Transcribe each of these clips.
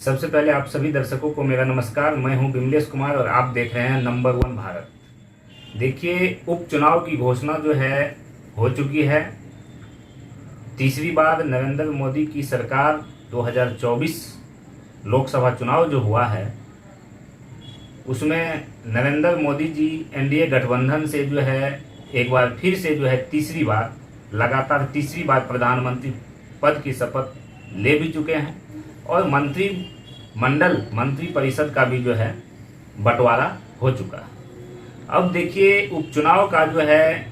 सबसे पहले आप सभी दर्शकों को मेरा नमस्कार। मैं हूं बिमलेश कुमार और आप देख रहे हैं नंबर 1 भारत। देखिए, उपचुनाव की घोषणा जो है हो चुकी है। तीसरी बार नरेंद्र मोदी की सरकार 2024 लोकसभा चुनाव जो हुआ है उसमें नरेंद्र मोदी जी एनडीए गठबंधन से जो है एक बार फिर से जो है तीसरी बार लगातार तीसरी बार प्रधानमंत्री पद की शपथ ले भी चुके हैं और मंत्री परिषद का भी जो है बंटवारा हो चुका है। अब देखिए, उपचुनाव का जो है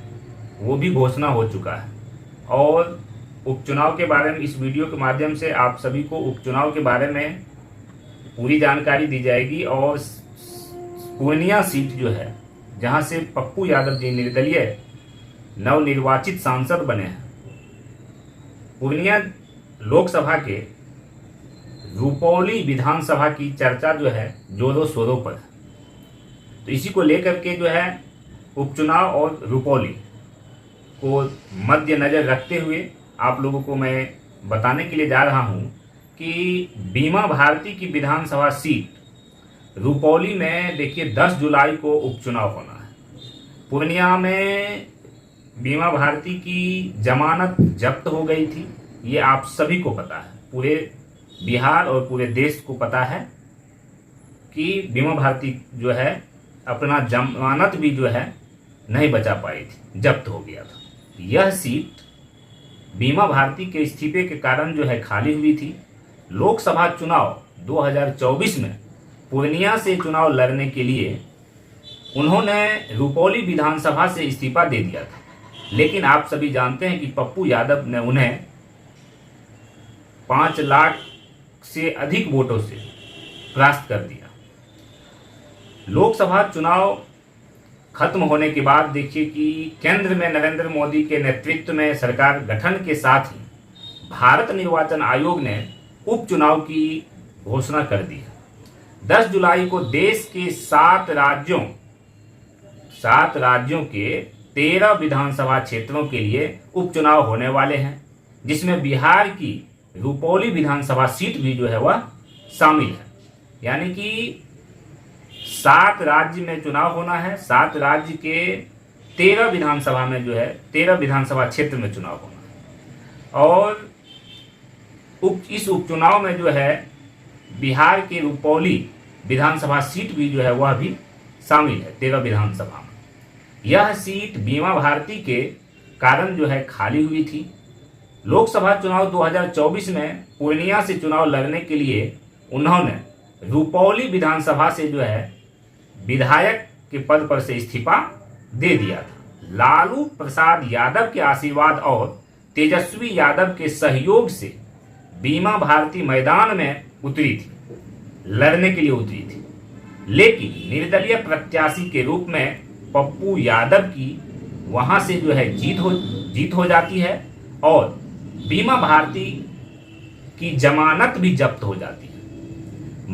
वो भी घोषणा हो चुका है और उपचुनाव के बारे में इस वीडियो के माध्यम से आप सभी को उपचुनाव के बारे में पूरी जानकारी दी जाएगी। और पूर्णिया सीट जो है जहां से पप्पू यादव जी निर्दलीय नवनिर्वाचित सांसद बने हैं, पूर्णिया लोकसभा के रुपौली विधानसभा की चर्चा जो है जोरों शोरों पर है। तो इसी को लेकर के जो है उपचुनाव और रुपौली को मद्देनजर रखते हुए आप लोगों को मैं बताने के लिए जा रहा हूं कि बीमा भारती की विधानसभा सीट रुपौली में देखिए 10 जुलाई को उपचुनाव होना है। पूर्णिया में बीमा भारती की जमानत जब्त हो गई थी, ये आप सभी को पता है। पूरे बिहार और पूरे देश को पता है कि बीमा भारती जो है अपना जमानत भी जो है नहीं बचा पाई थी, जब्त हो गया था। यह सीट बीमा भारती के इस्तीफे के कारण जो है खाली हुई थी। लोकसभा चुनाव 2024 में पूर्णिया से चुनाव लड़ने के लिए उन्होंने रुपौली विधानसभा से इस्तीफा दे दिया था, लेकिन आप सभी जानते हैं कि पप्पू यादव ने उन्हें 5 लाख से अधिक वोटों से परास्त कर दिया। लोकसभा चुनाव खत्म होने के बाद देखिए कि केंद्र में नरेंद्र मोदी के नेतृत्व में सरकार गठन के साथ ही भारत निर्वाचन आयोग ने उपचुनाव की घोषणा कर दी है। 10 जुलाई को देश के 7 राज्यों के 13 विधानसभा क्षेत्रों के लिए उपचुनाव होने वाले हैं, जिसमें बिहार की रुपौली विधानसभा सीट भी जो है वह शामिल है। यानी कि 7 राज्य में चुनाव होना है। 7 राज्य के 13 विधानसभा में जो है 13 विधानसभा क्षेत्र में चुनाव होना है। और इस उपचुनाव में जो है बिहार के रुपौली विधानसभा सीट भी जो है वह भी शामिल है 13 विधानसभा में। यह सीट बीमा भारती के कारण जो है खाली हुई थी। लोकसभा चुनाव 2024 में पूर्णिया से चुनाव लड़ने के लिए उन्होंने रुपौली विधानसभा से जो है विधायक के पद पर से इस्तीफा दे दिया था। लालू प्रसाद यादव के आशीर्वाद और तेजस्वी यादव के सहयोग से बीमा भारती मैदान में उतरी थी, लड़ने के लिए उतरी थी, लेकिन निर्दलीय प्रत्याशी के रूप में पप्पू यादव की वहां से जो है जीत हो जाती है और बीमा भारती की जमानत भी जब्त हो जाती है।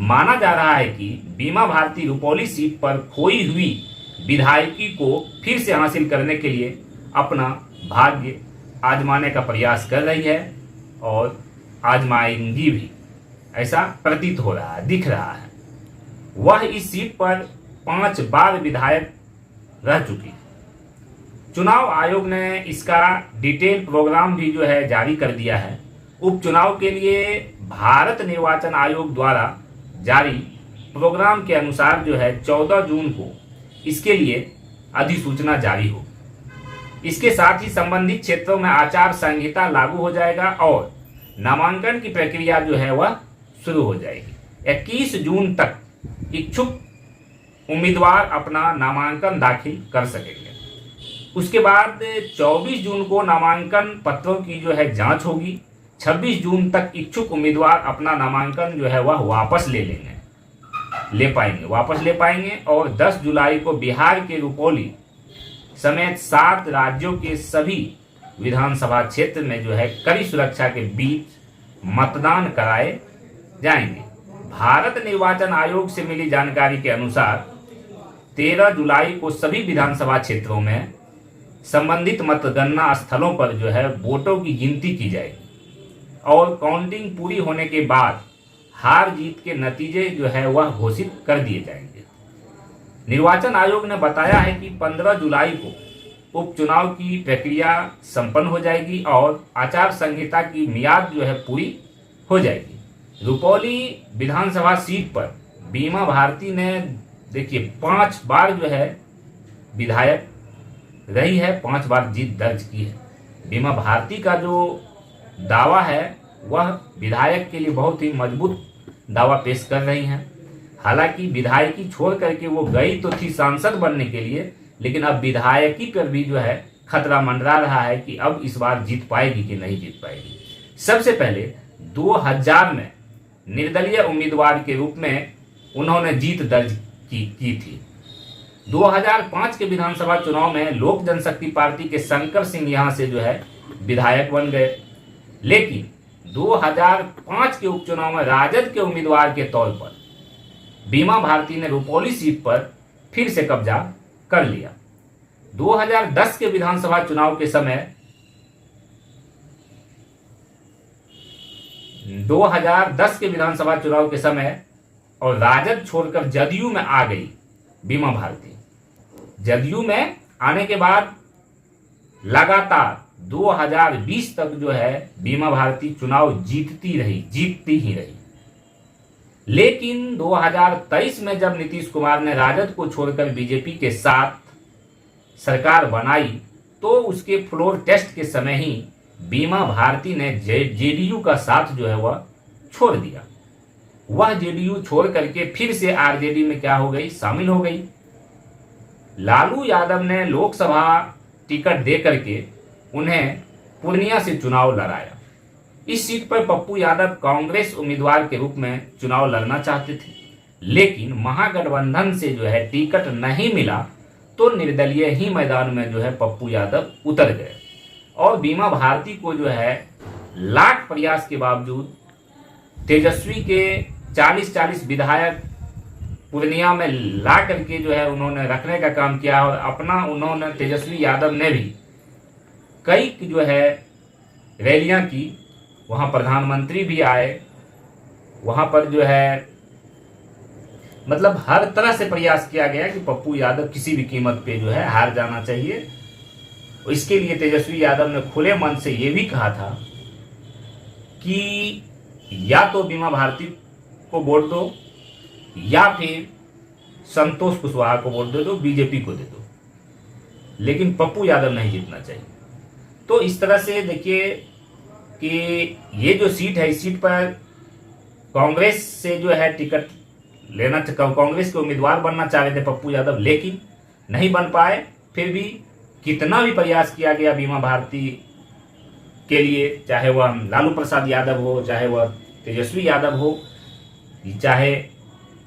माना जा रहा है कि बीमा भारती रुपौली सीट पर खोई हुई विधायकी को फिर से हासिल करने के लिए अपना भाग्य आजमाने का प्रयास कर रही है और आजमाएंगी भी, ऐसा प्रतीत हो रहा है, दिख रहा है। वह इस सीट पर 5 बार विधायक रह चुकी। चुनाव आयोग ने इसका डिटेल प्रोग्राम भी जो है जारी कर दिया है। उपचुनाव के लिए भारत निर्वाचन आयोग द्वारा जारी प्रोग्राम के अनुसार जो है 14 जून को इसके लिए अधिसूचना जारी हो। इसके साथ ही संबंधित क्षेत्रों में आचार संहिता लागू हो जाएगा और नामांकन की प्रक्रिया जो है वह शुरू हो जाएगी। 21 जून तक इच्छुक उम्मीदवार अपना नामांकन दाखिल कर सकेंगे। उसके बाद 24 जून को नामांकन पत्रों की जो है जांच होगी। 26 जून तक इच्छुक उम्मीदवार अपना नामांकन जो है वह वापस ले पाएंगे और 10 जुलाई को बिहार के रुपौली समेत 7 राज्यों के सभी विधानसभा क्षेत्र में जो है कड़ी सुरक्षा के बीच मतदान कराए जाएंगे। भारत निर्वाचन आयोग से मिली जानकारी के अनुसार 13 जुलाई को सभी विधानसभा क्षेत्रों में संबंधित मतगणना स्थलों पर जो है वोटों की गिनती की जाएगी और काउंटिंग पूरी होने के बाद हार जीत के नतीजे जो है वह घोषित कर दिए जाएंगे। निर्वाचन आयोग ने बताया है कि 15 जुलाई को उपचुनाव की प्रक्रिया संपन्न हो जाएगी और आचार संहिता की मियाद जो है पूरी हो जाएगी। रुपौली विधानसभा सीट पर बीमा भारती ने देखिए 5 बार जो है विधायक रही है, 5 बार जीत दर्ज की है। बीमा भारती का जो दावा है वह विधायक के लिए बहुत ही मजबूत दावा पेश कर रही हैं। हालांकि विधायकी छोड़ करके वो गई तो थी सांसद बनने के लिए, लेकिन अब विधायकी पर भी जो है खतरा मंडरा रहा है कि अब इस बार जीत पाएगी कि नहीं जीत पाएगी। सबसे पहले 2000 में निर्दलीय उम्मीदवार के रूप में उन्होंने जीत दर्ज की थी। 2005 के विधानसभा चुनाव में लोक जनशक्ति पार्टी के शंकर सिंह यहां से जो है विधायक बन गए, लेकिन 2005 के उपचुनाव में राजद के उम्मीदवार के तौर पर बीमा भारती ने रुपौली सीट पर फिर से कब्जा कर लिया। 2010 के विधानसभा चुनाव के समय 2010 के विधानसभा चुनाव के समय और राजद छोड़कर जदयू में आ गई बीमा भारती। जदयू में आने के बाद लगातार 2020 तक जो है बीमा भारती चुनाव जीतती ही रही। लेकिन 2023 में जब नीतीश कुमार ने राजद को छोड़कर बीजेपी के साथ सरकार बनाई तो उसके फ्लोर टेस्ट के समय ही बीमा भारती ने जेडीयू का साथ जो है वह छोड़ दिया। वह जेडीयू छोड़ करके फिर से आरजेडी में क्या हो गई, शामिल हो गई। लालू यादव ने लोकसभा टिकट दे करके उन्हें पूर्णिया से चुनाव लड़ाया। इस सीट पर पप्पू यादव कांग्रेस उम्मीदवार के रूप में चुनाव लड़ना चाहते थे, लेकिन महागठबंधन से जो है टिकट नहीं मिला तो निर्दलीय ही मैदान में जो है पप्पू यादव उतर गए और बीमा भारती को जो है लाख प्रयास के बावजूद तेजस्वी के 40-40 विधायक पूर्णिया में ला करके जो है उन्होंने रखने का काम किया और अपना उन्होंने तेजस्वी यादव ने भी कई जो है रैलियां की, वहां प्रधानमंत्री भी आए, वहां पर जो है मतलब हर तरह से प्रयास किया गया कि पप्पू यादव किसी भी कीमत पे जो है हार जाना चाहिए। इसके लिए तेजस्वी यादव ने खुले मन से ये भी कहा था कि या तो बीमा भारती को वोट दो या फिर संतोष कुशवाहा को वोट दे दो, बीजेपी को दे दो, लेकिन पप्पू यादव नहीं जीतना चाहिए। तो इस तरह से देखिए कि ये जो सीट है, इस सीट पर कांग्रेस से जो है टिकट लेना, कांग्रेस के उम्मीदवार बनना चाह रहे थे पप्पू यादव, लेकिन नहीं बन पाए। फिर भी कितना भी प्रयास किया गया बीमा भारती के लिए, चाहे वह लालू प्रसाद यादव हो, चाहे वह तेजस्वी यादव हो, चाहे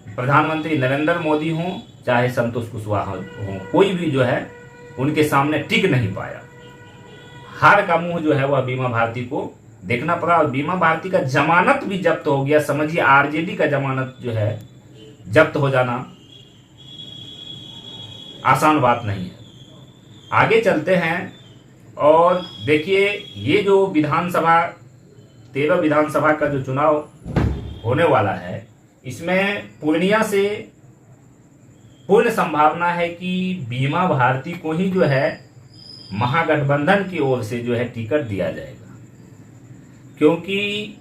प्रधानमंत्री नरेंद्र मोदी हो, चाहे संतोष कुशवाहा हो, कोई भी जो है उनके सामने टिक नहीं पाया। हार का मुंह जो है वह बीमा भारती को देखना पड़ा और बीमा भारती का जमानत भी जब्त हो गया। समझिए आरजेडी का जमानत जो है जब्त हो जाना आसान बात नहीं है। आगे चलते हैं और देखिए ये जो विधानसभा 13 विधानसभा का जो चुनाव होने वाला है, इसमें पूर्णिया से पूर्ण संभावना है कि बीमा भारती को ही जो है महागठबंधन की ओर से जो है टिकट दिया जाएगा, क्योंकि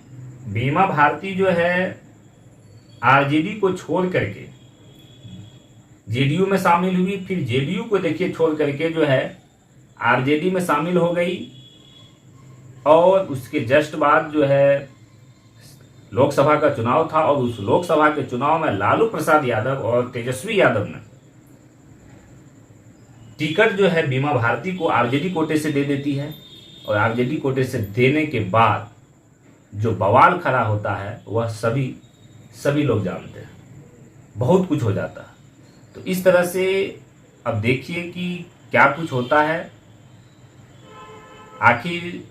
बीमा भारती जो है आरजेडी को छोड़ करके जेडीयू में शामिल हुई, फिर जेडीयू को देखिए छोड़ करके जो है आरजेडी में शामिल हो गई और उसके जस्ट बाद जो है लोकसभा का चुनाव था और उस लोकसभा के चुनाव में लालू प्रसाद यादव और तेजस्वी यादव ने टिकट जो है बीमा भारती को आरजेडी कोटे से दे देती है और आरजेडी कोटे से देने के बाद जो बवाल खड़ा होता है वह सभी लोग जानते हैं, बहुत कुछ हो जाता है। तो इस तरह से अब देखिए कि क्या कुछ होता है। आखिर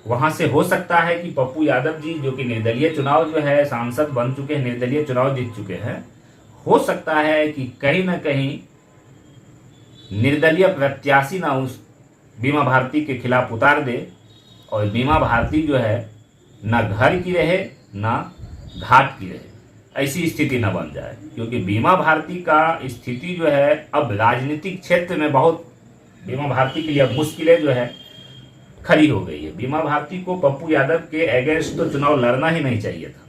वहां से हो सकता है कि पप्पू यादव जी जो कि निर्दलीय चुनाव जो है सांसद बन चुके हैं, निर्दलीय चुनाव जीत चुके हैं, हो सकता है कि कहीं ना कहीं निर्दलीय प्रत्याशी ना उस बीमा भारती के खिलाफ उतार दे और बीमा भारती जो है ना घर की रहे ना घाट की रहे, ऐसी स्थिति न बन जाए। क्योंकि बीमा भारती का स्थिति जो है अब राजनीतिक क्षेत्र में बहुत, बीमा भारती के लिए अब मुश्किलें जो है खड़ी हो गई है। बीमा भारती को पप्पू यादव के अगेंस्ट तो चुनाव लड़ना ही नहीं चाहिए था।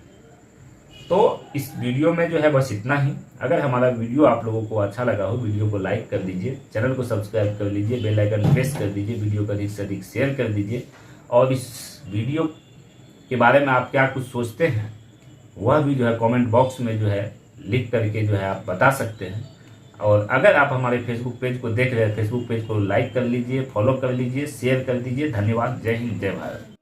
तो इस वीडियो में जो है बस इतना ही। अगर हमारा वीडियो आप लोगों को अच्छा लगा हो, वीडियो को लाइक कर दीजिए, चैनल को सब्सक्राइब कर लीजिए, बेल आइकन प्रेस कर दीजिए, वीडियो को अधिक से अधिक शेयर कर दीजिए। और इस वीडियो के बारे में आप क्या कुछ सोचते हैं वह भी जो है कमेंट बॉक्स में जो है लिख करके जो है आप बता सकते हैं। और अगर आप हमारे फेसबुक पेज को देख रहे हैं, फेसबुक पेज को लाइक कर लीजिए, फॉलो कर लीजिए, शेयर कर दीजिए। धन्यवाद। जय हिंद, जय भारत।